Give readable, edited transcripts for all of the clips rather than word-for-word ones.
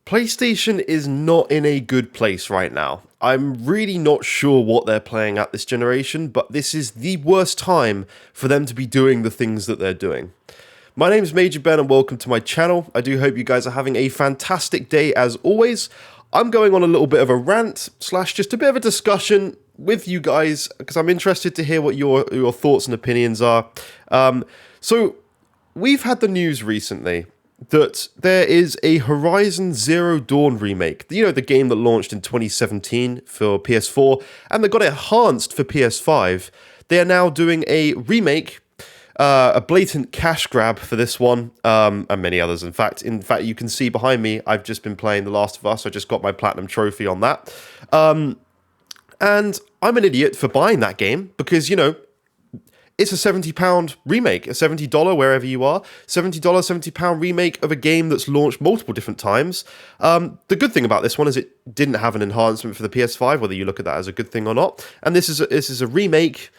PlayStation is not in a good place right now. I'm really not sure what they're playing at this generation, but this is the worst time for them to be doing the things that they're doing. My name is Major Ben and welcome to my channel. I do hope you guys are having a fantastic day as always. I'm going on a little bit of a rant slash just a bit of a discussion with you guys because I'm interested to hear what your thoughts and opinions are. So we've had the news recently that there is a Horizon Zero Dawn remake. You know, the game that launched in 2017 for PS4 and they got it enhanced for PS5. They are now doing a remake, a blatant cash grab for this one, and many others. In fact, you can see behind me, I've just been playing The Last of Us. I just got my platinum trophy on that. And I'm an idiot for buying that game because, you know, it's a £70 remake, a $70 wherever you are, $70, £70 remake of a game that's launched multiple different times. The good thing about this one is it didn't have an enhancement for the PS5, whether you look at that as a good thing or not. And this is a remake,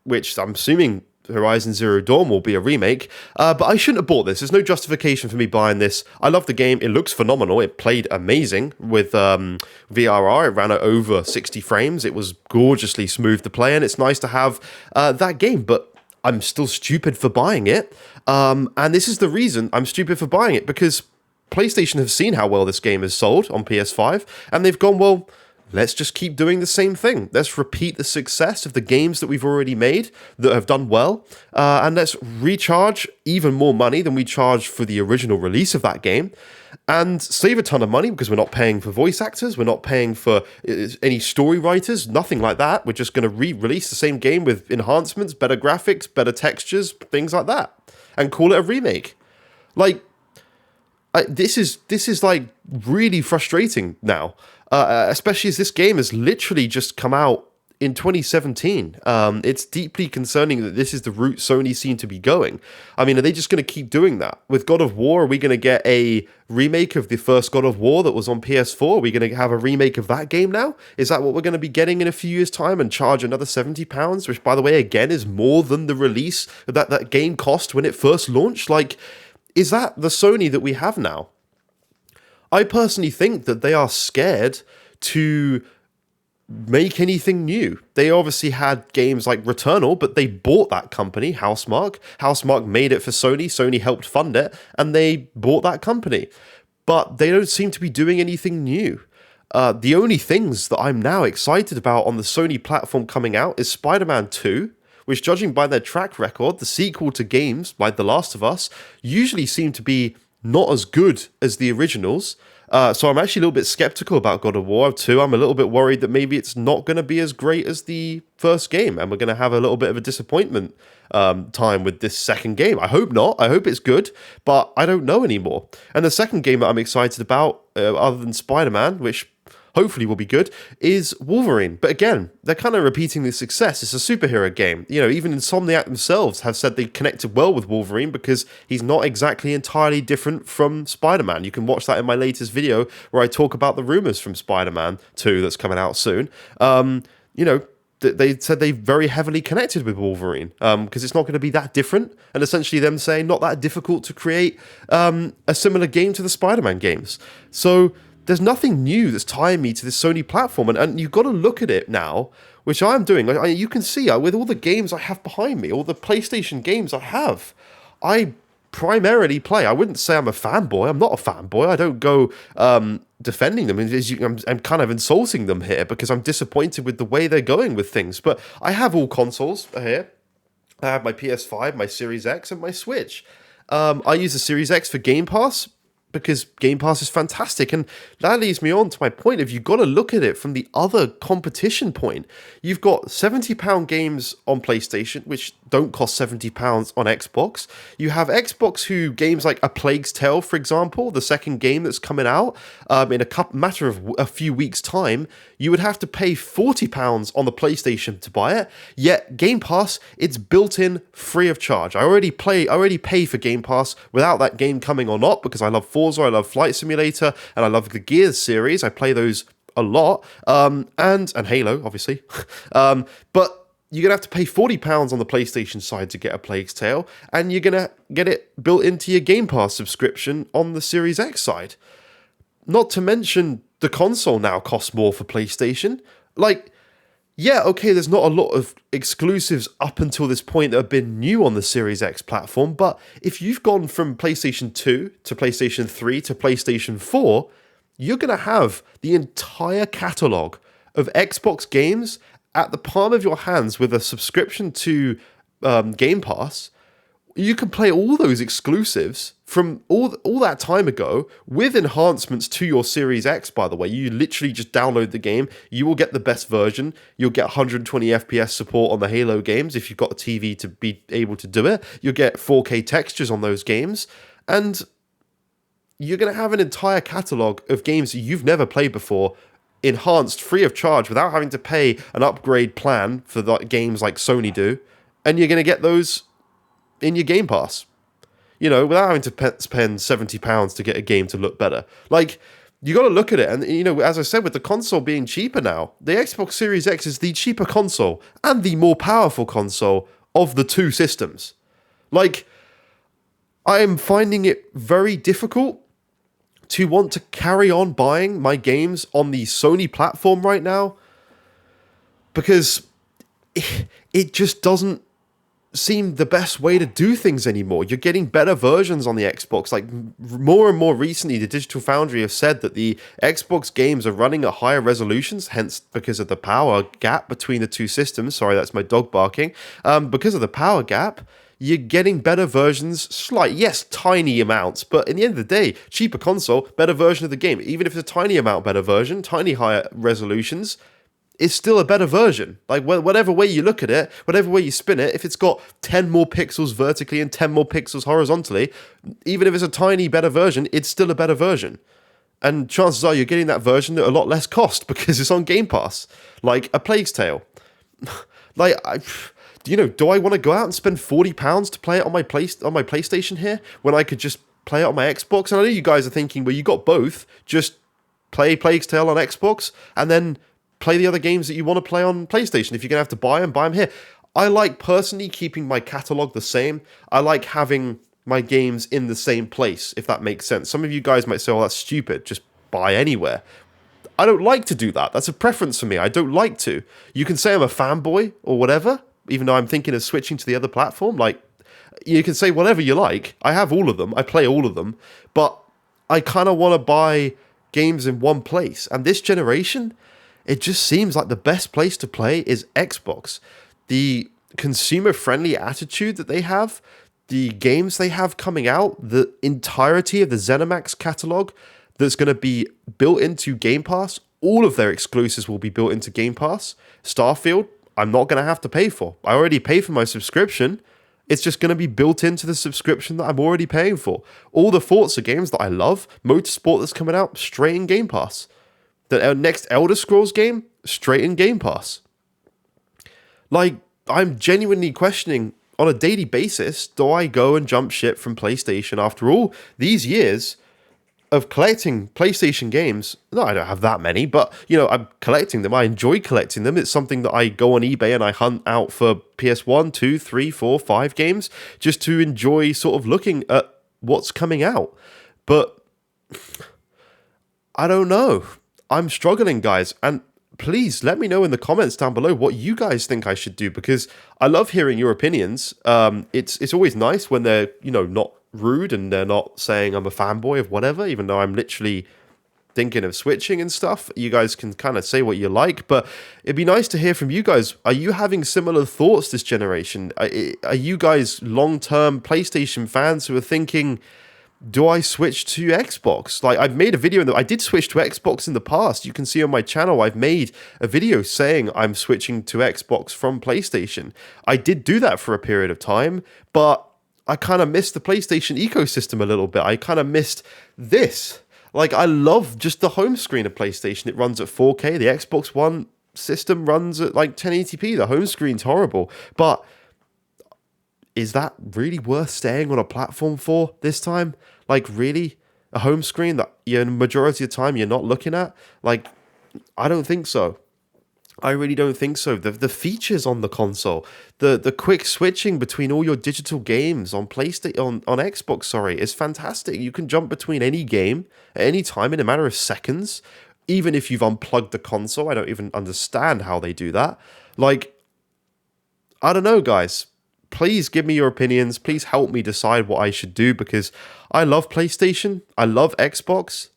which I'm assuming Horizon Zero Dawn will be a remake, but I shouldn't have bought this. There's no justification for me buying this. I love the game. It looks phenomenal. It played amazing with VRR. It ran at over 60 frames. It was gorgeously smooth to play, and it's nice to have that game, but I'm still stupid for buying it. And this is the reason I'm stupid for buying it, because PlayStation have seen how well this game is sold on PS5, and they've gone, well, let's just keep doing the same thing. Let's repeat the success of the games that we've already made that have done well, and let's recharge even more money than we charged for the original release of that game, and save a ton of money because we're not paying for voice actors, we're not paying for any story writers, nothing like that. We're just going to re-release the same game with enhancements, better graphics, better textures, things like that, and call it a remake. Like, this is like really frustrating now. Especially as this game has literally just come out in 2017. It's deeply concerning that this is the route Sony seem to be going. I mean, are they just going to keep doing that? With God of War, are we going to get a remake of the first God of War that was on PS4? Are we going to have a remake of that game now? Is that what we're going to be getting in a few years' time and charge another £70? Which, by the way, again, is more than the release that game cost when it first launched? Like, is that the Sony that we have now? I personally think that they are scared to make anything new. They obviously had games like Returnal, but they bought that company, Housemarque. Housemarque made it for Sony. Sony helped fund it, and they bought that company. But they don't seem to be doing anything new. The only things that I'm now excited about on the Sony platform coming out is Spider-Man 2, which, judging by their track record, the sequel to games like The Last of Us usually seem to be not as good as the originals. So I'm actually a little bit skeptical about God of War 2. I'm a little bit worried that maybe it's not going to be as great as the first game, and we're going to have a little bit of a disappointment time with this second game. I hope not. I hope it's good, but I don't know anymore. And the second game that I'm excited about, other than Spider-Man, which hopefully will be good, is Wolverine. But again, they're kind of repeating the success. It's a superhero game. You know, even Insomniac themselves have said they connected well with Wolverine because he's not exactly entirely different from Spider-Man. You can watch that in my latest video where I talk about the rumors from Spider-Man 2 that's coming out soon. You know, they said they very heavily connected with Wolverine because it's not going to be that different, and essentially them saying not that difficult to create a similar game to the Spider-Man games. So there's nothing new that's tying me to this Sony platform, and you've got to look at it now, which I'm doing. You can see with all the games I have behind me, all the PlayStation games I have, I primarily play. I wouldn't say I'm a fanboy. I'm not a fanboy. I don't go defending them. I'm kind of insulting them here because I'm disappointed with the way they're going with things. But I have all consoles here. I have my PS5, my Series X, and my Switch. I use the Series X for Game Pass, because Game Pass is fantastic. And that leads me on to my point of you've got to look at it from the other competition point. You've got £70 games on PlayStation, which don't cost £70 on Xbox. You have Xbox who games like A Plague's Tale, for example, the second game that's coming out, in a matter of a few weeks' time, you would have to pay £40 on the PlayStation to buy it. Yet Game Pass, it's built in free of charge. I already pay for Game Pass without that game coming or not, because I love Forza, I love Flight Simulator, and I love the Gears series. I play those a lot, and Halo, obviously. But you're going to have to pay £40 on the PlayStation side to get A Plague's Tale, and you're going to get it built into your Game Pass subscription on the Series X side. Not to mention the console now costs more for PlayStation. Like, yeah, okay, there's not a lot of exclusives up until this point that have been new on the Series X platform, but if you've gone from PlayStation 2 to PlayStation 3 to PlayStation 4, you're going to have the entire catalogue of Xbox games at the palm of your hands with a subscription to Game Pass. You can play all those exclusives from all that time ago with enhancements to your Series X, by the way. You literally just download the game. You will get the best version. You'll get 120 FPS support on the Halo games if you've got a TV to be able to do it. You'll get 4K textures on those games. And you're going to have an entire catalogue of games that you've never played before, enhanced free of charge without having to pay an upgrade plan for the games like Sony do. And you're going to get those in your Game Pass, without having to spend £70 to get a game to look better. Like, you got to look at it. And, as I said, with the console being cheaper now, the Xbox Series X is the cheaper console and the more powerful console of the two systems. Like, I am finding it very difficult to want to carry on buying my games on the Sony platform right now, because it just doesn't seem the best way to do things anymore. You're getting better versions on the Xbox. Like, more and more recently, the Digital Foundry have said that the Xbox games are running at higher resolutions, hence because of the power gap between the two systems. Sorry, that's my dog barking. Because of the power gap, you're getting better versions, yes, tiny amounts, but in the end of the day, cheaper console, better version of the game. Even if it's a tiny amount better version, tiny higher resolutions, is still a better version. Like, whatever way you look at it, whatever way you spin it, if it's got 10 more pixels vertically and 10 more pixels horizontally, even if it's a tiny better version, it's still a better version. And chances are you're getting that version at a lot less cost because it's on Game Pass, like A Plague's Tale. Like, do I want to go out and spend £40 to play it on my PlayStation here when I could just play it on my Xbox? And I know you guys are thinking, well, you got both. Just play Plague's Tale on Xbox and then play the other games that you want to play on PlayStation. If you're going to have to buy them here. I like personally keeping my catalog the same. I like having my games in the same place, if that makes sense. Some of you guys might say, oh, that's stupid, just buy anywhere. I don't like to do that. That's a preference for me. I don't like to. You can say I'm a fanboy or whatever, even though I'm thinking of switching to the other platform. Like, you can say whatever you like. I have all of them. I play all of them. But I kind of want to buy games in one place. And this generation, it just seems like the best place to play is Xbox. The consumer-friendly attitude that they have, the games they have coming out, the entirety of the ZeniMax catalog that's going to be built into Game Pass, all of their exclusives will be built into Game Pass. Starfield, I'm not going to have to pay for. I already pay for my subscription. It's just going to be built into the subscription that I'm already paying for. All the Forza games that I love, Motorsport that's coming out, straight in Game Pass. The next Elder Scrolls game, straight in Game Pass. Like, I'm genuinely questioning on a daily basis, do I go and jump ship from PlayStation after all these years of collecting PlayStation games? No, I don't have that many, but, I'm collecting them. I enjoy collecting them. It's something that I go on eBay and I hunt out for PS1, 2, 3, 4, 5 games just to enjoy sort of looking at what's coming out. But I don't know. I'm struggling, guys, and please let me know in the comments down below what you guys think I should do, because I love hearing your opinions. It's always nice when they're, not rude and they're not saying I'm a fanboy of whatever, even though I'm literally thinking of switching and stuff. You guys can kind of say what you like, but it'd be nice to hear from you guys. Are you having similar thoughts this generation? Are you guys long-term PlayStation fans who are thinking, do I switch to Xbox? Like, I've made a video that I did switch to Xbox in the past. You can see on my channel, I've made a video saying I'm switching to Xbox from PlayStation. I did do that for a period of time, but I kind of missed the PlayStation ecosystem a little bit. I kind of missed this. Like, I love just the home screen of PlayStation. It runs at 4K. The Xbox One system runs at like 1080p. The home screen's horrible. But is that really worth staying on a platform for this time? Like, really? A home screen that the majority of the time you're not looking at? Like, I don't think so. I really don't think so. The features on the console, the quick switching between all your digital games on PlayStation on Xbox, sorry, is fantastic. You can jump between any game at any time in a matter of seconds, even if you've unplugged the console. I don't even understand how they do that. Like, I don't know, guys. Please give me your opinions. Please help me decide what I should do, because I love PlayStation. I love Xbox.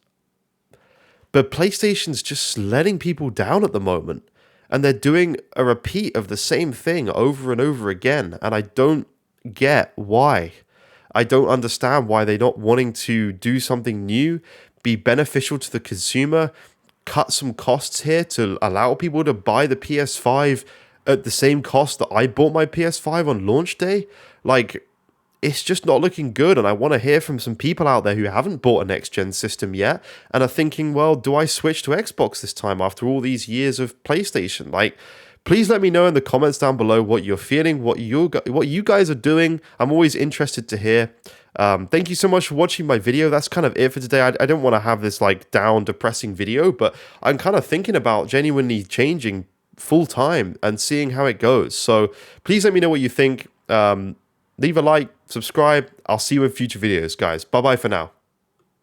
But PlayStation's just letting people down at the moment. And they're doing a repeat of the same thing over and over again. And I don't get why. I don't understand why they're not wanting to do something new, be beneficial to the consumer, cut some costs here to allow people to buy the PS5 at the same cost that I bought my PS5 on launch day. Like, it's just not looking good, and I want to hear from some people out there who haven't bought a next-gen system yet and are thinking, well, do I switch to Xbox this time after all these years of PlayStation? Like, please let me know in the comments down below what you're feeling, what you guys are doing. I'm always interested to hear. Thank you so much for watching my video. That's kind of it for today. I don't want to have this like down, depressing video, but I'm kind of thinking about genuinely changing full time and seeing how it goes. So please let me know what you think. Leave a like, subscribe. I'll see you in future videos, guys. Bye-bye for now.